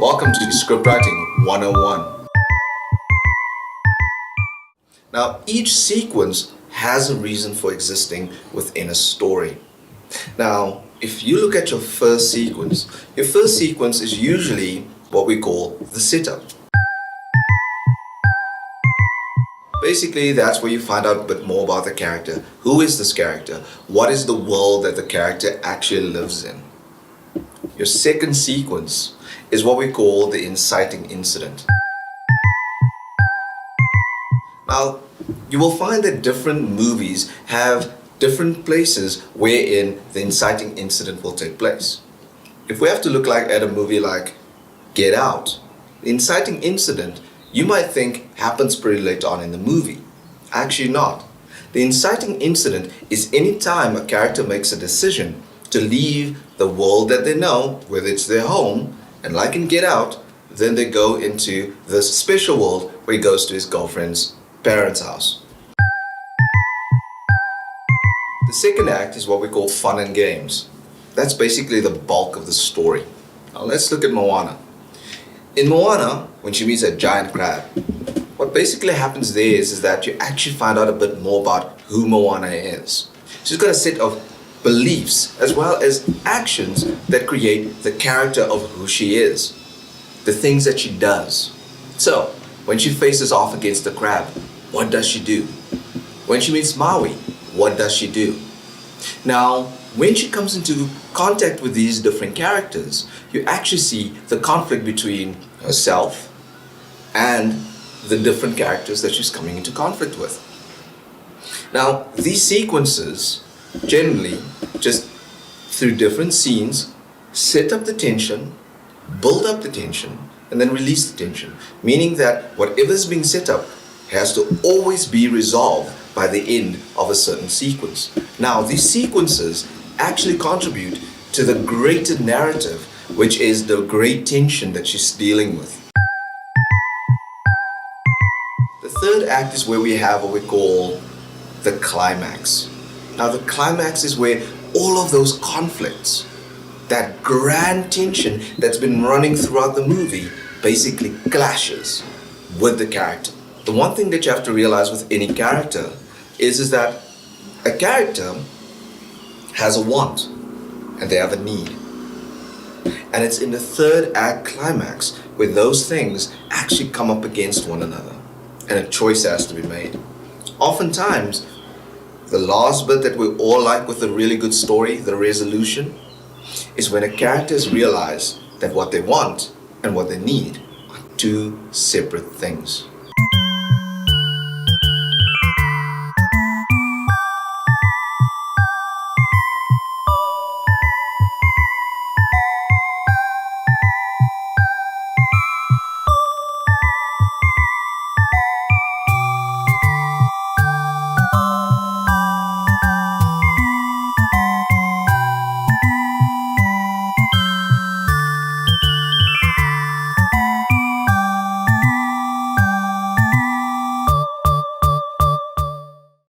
Welcome to Script Writing 101. Now, each sequence has a reason for existing within a story. Now, if you look at your first sequence is usually what we call the setup. Basically, that's where you find out a bit more about the character. Who is this character? What is the world that the character actually lives in? Your second sequence is what we call the inciting incident. Now, you will find that different movies have different places wherein the inciting incident will take place. If we have to look at a movie like Get Out, the inciting incident you might think happens pretty late on in the movie. Actually not. The inciting incident is any time a character makes a decision to leave the world that they know, whether it's their home, and like in Get Out, then they go into this special world where he goes to his girlfriend's parents' house. The second act is what we call fun and games. That's basically the bulk of the story. Now let's look at Moana. In Moana, when she meets a giant crab, what basically happens there is that you actually find out a bit more about who Moana is. She's got a set of beliefs as well as actions that create the character of who she is, the things that she does. So, when she faces off against the crab, what does she do? When she meets Maui, what does she do? Now, when she comes into contact with these different characters, you actually see the conflict between herself and the different characters that she's coming into conflict with. Now, these sequences generally just through different scenes set up the tension, build up the tension, and then release the tension, meaning that whatever is being set up has to always be resolved by the end of a certain sequence. Now, these sequences actually contribute to the greater narrative, which is the great tension that she's dealing with. The third act is where we have what we call the climax. Now, the climax is where all of those conflicts, that grand tension that's been running throughout the movie, basically clashes with the character. The one thing that you have to realize with any character is that a character has a want and they have a need. And it's in the third act climax where those things actually come up against one another and a choice has to be made. Oftentimes, the last bit that we all like with a really good story, the resolution, is when a characters realize that what they want and what they need are two separate things.